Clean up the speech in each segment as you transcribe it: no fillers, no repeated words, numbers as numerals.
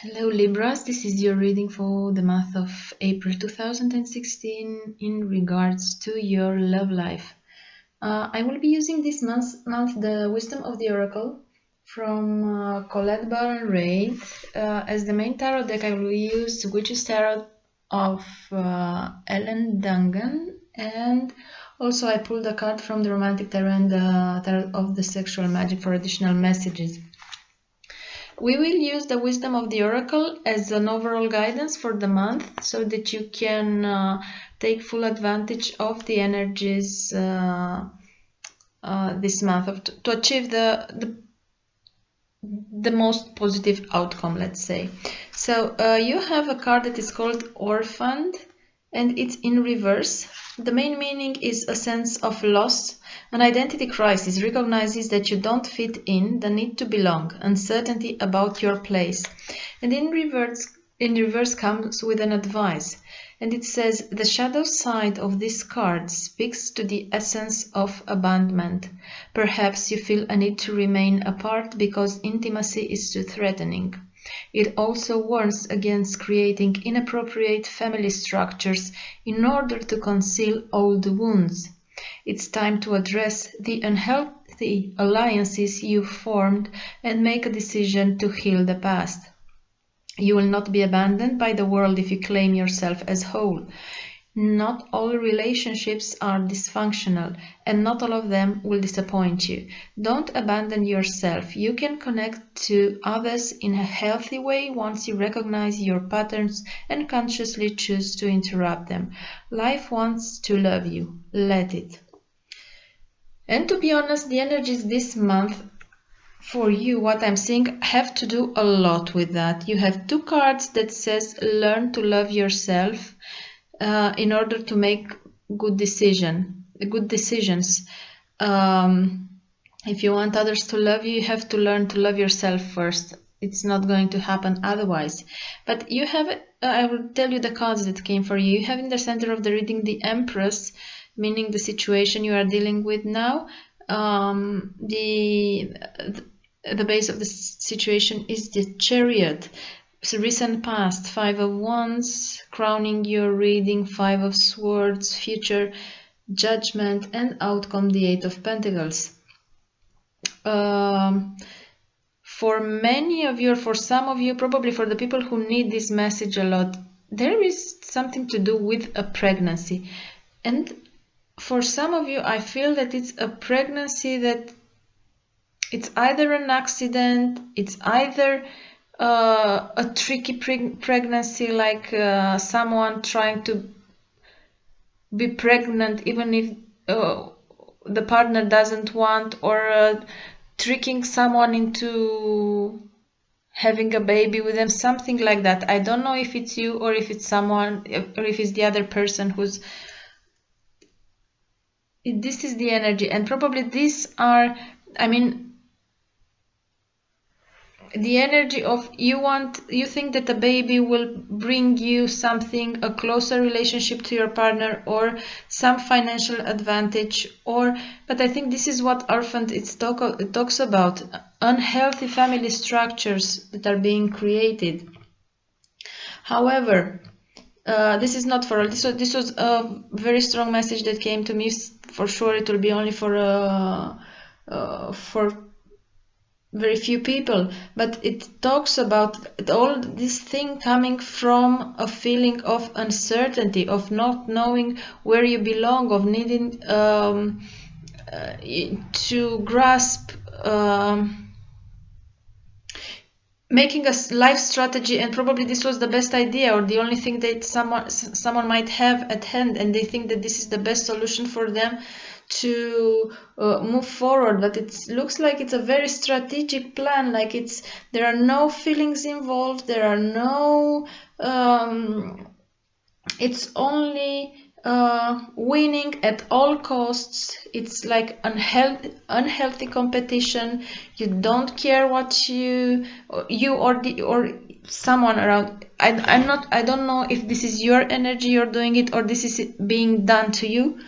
Hello Libras, this is your reading for the month of April 2016 in regards to your love life. I will be using this month the Wisdom of the Oracle from Colette Baron Reid. As the main tarot deck I will use Witch's Tarot of Ellen Dungan, and also I pulled a card from the Romantic Tarot and the Tarot of the Sexual Magic for additional messages. We will use the Wisdom of the Oracle as an overall guidance for the month so that you can take full advantage of the energies this month to achieve the most positive outcome, let's say. So you have a card that is called Orphaned, and it's in reverse. The main meaning is a sense of loss. An identity crisis recognizes that you don't fit in, the need to belong, uncertainty about your place. And in reverse comes with an advice. And it says, the shadow side of this card speaks to the essence of abandonment. Perhaps you feel a need to remain apart because intimacy is too threatening. It also warns against creating inappropriate family structures in order to conceal old wounds. It's time to address the unhealthy alliances you formed and make a decision to heal the past. You will not be abandoned by the world if you claim yourself as whole. Not all relationships are dysfunctional, and not all of them will disappoint you. Don't abandon yourself. You can connect to others in a healthy way once you recognize your patterns and consciously choose to interrupt them. Life wants to love you. Let it. And to be honest, the energies this month for you, what I'm seeing, have to do a lot with that. You have two cards that says learn to love yourself in order to make good decisions. If you want others to love you, you have to learn to love yourself first. It's not going to happen otherwise. But you have, I will tell you the cards that came for you. You have in the center of the reading the Empress, meaning the situation you are dealing with now. The base of the situation is the Chariot. So recent past, Five of Wands, crowning your reading, Five of Swords, future, Judgment, and outcome, the Eight of Pentacles. For many of you, or for some of you, probably for the people who need this message a lot, there is something to do with a pregnancy. And for some of you, I feel that it's a pregnancy that it's either an accident, it's either a tricky pregnancy, like someone trying to be pregnant even if the partner doesn't want, or tricking someone into having a baby with them, something like that. I don't know if it's you or if it's someone, or if it's the other person who's... This is the energy, and probably these are, I mean, the energy of you think that a baby will bring you something, a closer relationship to your partner, or some financial advantage, but I think this is what Orphaned it talks about, unhealthy family structures that are being created. However, this is not for all. This was a very strong message that came to me. For sure it will be only for very few people, but it talks about all this thing coming from a feeling of uncertainty, of not knowing where you belong, of needing to grasp, making a life strategy, and probably this was the best idea or the only thing that someone might have at hand, and they think that this is the best solution for them to move forward. But it looks like it's a very strategic plan, like there are no feelings involved, there are no it's only winning at all costs. It's like unhealthy competition. You don't care what you or someone around. I don't know if this is your energy you're doing it, or this is being done to you.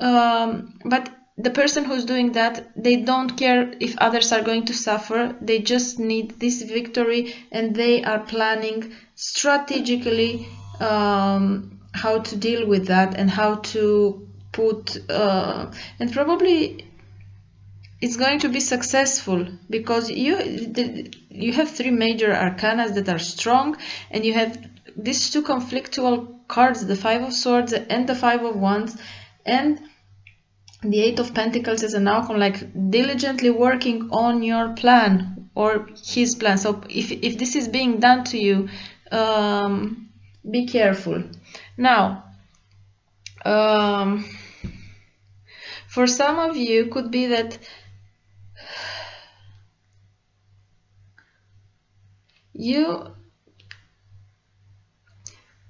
But the person who's doing that, they don't care if others are going to suffer. They just need this victory, and they are planning strategically how to deal with that and how to put and probably it's going to be successful, because you have three major arcanas that are strong, and you have these two conflictual cards, the Five of Swords and the Five of Wands, and the Eight of Pentacles is an outcome, like diligently working on your plan or his plan. So if this is being done to you, be careful. Now, for some of you, could be that you,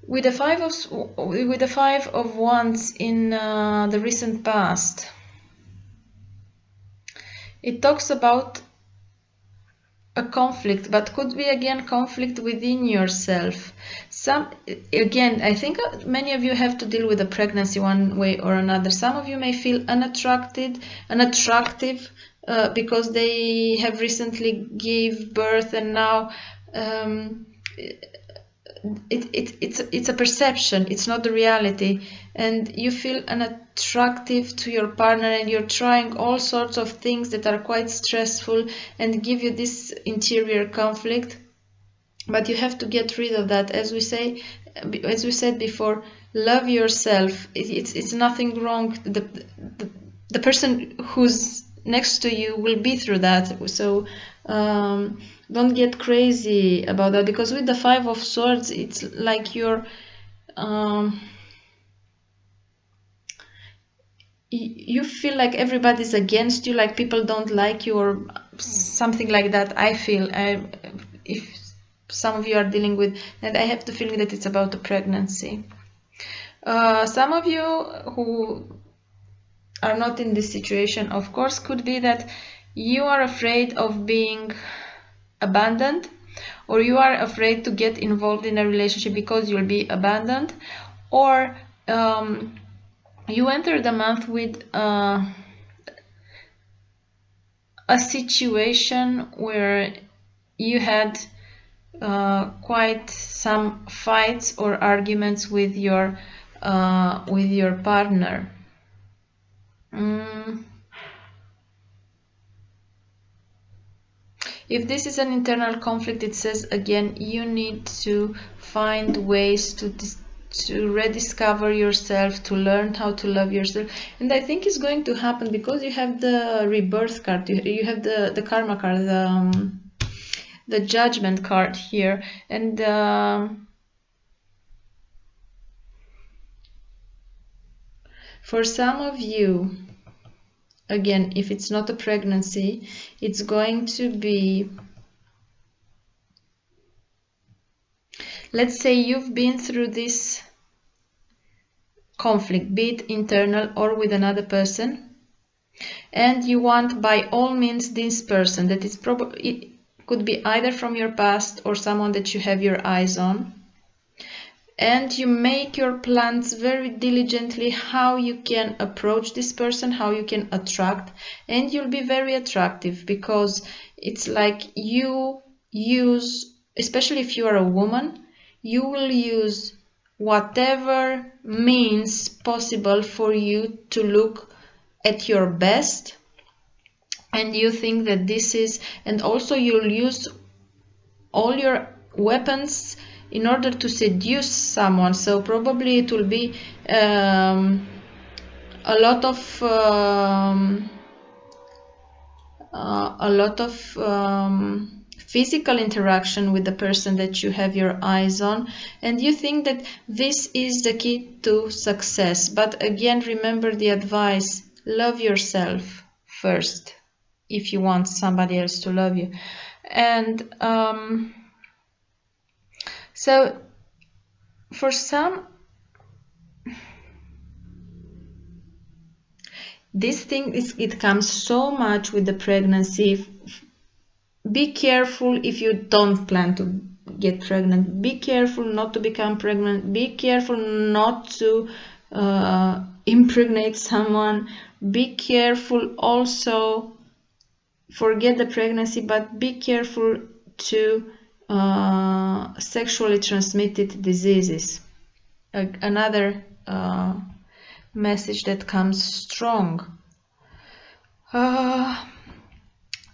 with the Five of Wands in the recent past, it talks about a conflict, but could be again conflict within yourself. Again, I think many of you have to deal with a pregnancy one way or another. Some of you may feel unattractive because they have recently gave birth, and now it's a perception, it's not the reality, and you feel unattractive to your partner, and you're trying all sorts of things that are quite stressful and give you this interior conflict. But you have to get rid of that. As we said before, love yourself. It's nothing wrong. The person who's next to you will be through that, so don't get crazy about that, because with the Five of Swords, it's like you're you feel like everybody's against you, like people don't like you or something like that. I feel, if some of you are dealing with, and I have the feeling that it's about a pregnancy. Some of you who are not in this situation, of course, could be that you are afraid of being abandoned, or you are afraid to get involved in a relationship because you'll be abandoned, or you enter the month with a situation where you had quite some fights or arguments with your partner. If this is an internal conflict, it says again, you need to find ways to rediscover yourself, to learn how to love yourself. And I think it's going to happen because you have the rebirth card, you have the karma card, the judgment card here, and for some of you, again, if it's not a pregnancy, it's going to be, let's say you've been through this conflict, be it internal or with another person, and you want by all means this person that is probably, it could be either from your past or someone that you have your eyes on, and you make your plans very diligently how you can approach this person, how you can attract, and you'll be very attractive, because it's like you use, especially if you are a woman, you will use whatever means possible for you to look at your best, and you think that this is, and also you'll use all your weapons in order to seduce someone. So probably it will be a lot of physical interaction with the person that you have your eyes on, and you think that this is the key to success. But again, remember the advice, love yourself first if you want somebody else to love you. And so for some, this thing it comes so much with the pregnancy. Be careful if you don't plan to get pregnant. Be careful not to become pregnant. Be careful not to impregnate someone. Be careful also, forget the pregnancy, but be careful to sexually transmitted diseases. Another message that comes strong.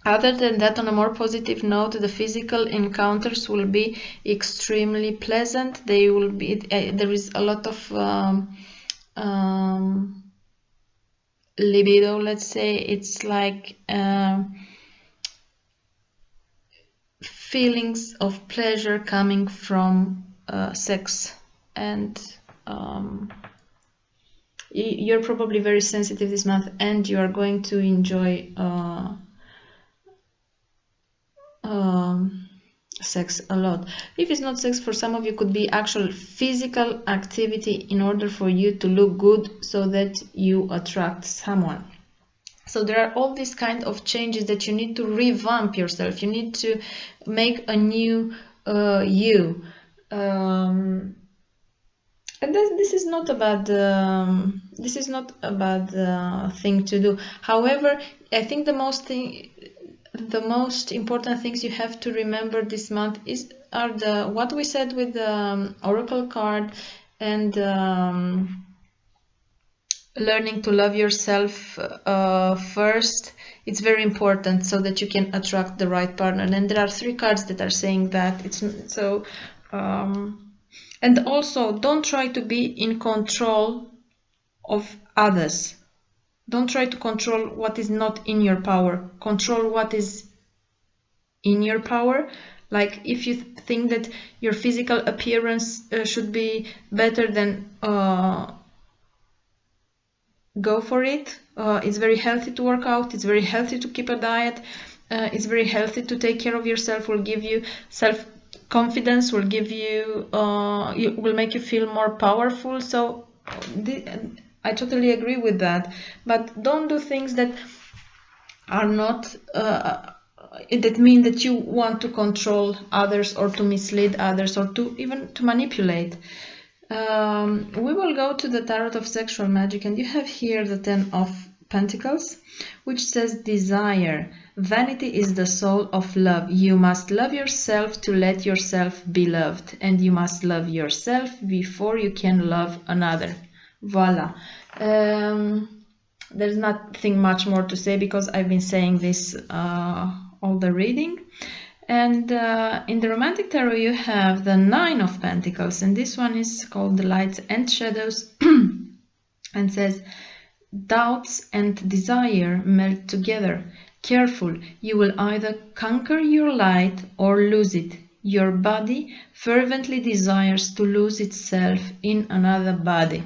Other than that, on a more positive note, the physical encounters will be extremely pleasant. They will be. There is a lot of libido. Let's say it's like feelings of pleasure coming from sex, and you're probably very sensitive this month, and you are going to enjoy sex a lot. If it's not sex, for some of you could be actual physical activity in order for you to look good so that you attract someone. So there are all these kind of changes that you need to revamp yourself. You need to make a new you. And this is not a bad thing to do. However, I think the most important things you have to remember this month are what we said with the oracle card, and learning to love yourself first. It's very important so that you can attract the right partner. And there are 3 cards that are saying that. It's so and also, don't try to be in control of others. Don't try to control what is not in your power. Control what is in your power. Like if you think that your physical appearance should be better, then go for it. It's very healthy to work out. It's very healthy to keep a diet. It's very healthy to take care of yourself. Will give you self-confidence. Will give you, will make you feel more powerful. So I totally agree with that. But don't do things that are not that mean that you want to control others, or to mislead others, or to even to manipulate. We will go to the Tarot of Sexual Magic, and you have here the 10 of Pentacles, which says desire. Vanity is the soul of love. You must love yourself to let yourself be loved, and you must love yourself before you can love another. Voila. There's nothing much more to say because I've been saying this all the reading. And in the Romantic Tarot you have the 9 of Pentacles, and this one is called the Lights and Shadows and says doubts and desire melt together. Careful, you will either conquer your light or lose it. Your body fervently desires to lose itself in another body.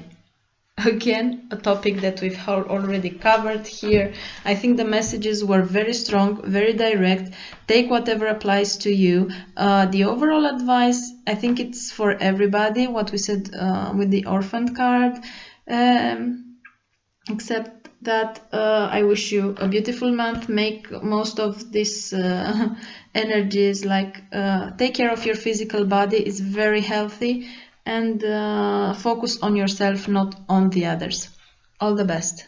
Again, a topic that we've already covered here. I think the messages were very strong, very direct. Take whatever applies to you. The overall advice, I think it's for everybody, what we said with the Orphan card. Except that I wish you a beautiful month. Make most of this energies, like take care of your physical body. It's very healthy. And focus on yourself, not on the others. All the best.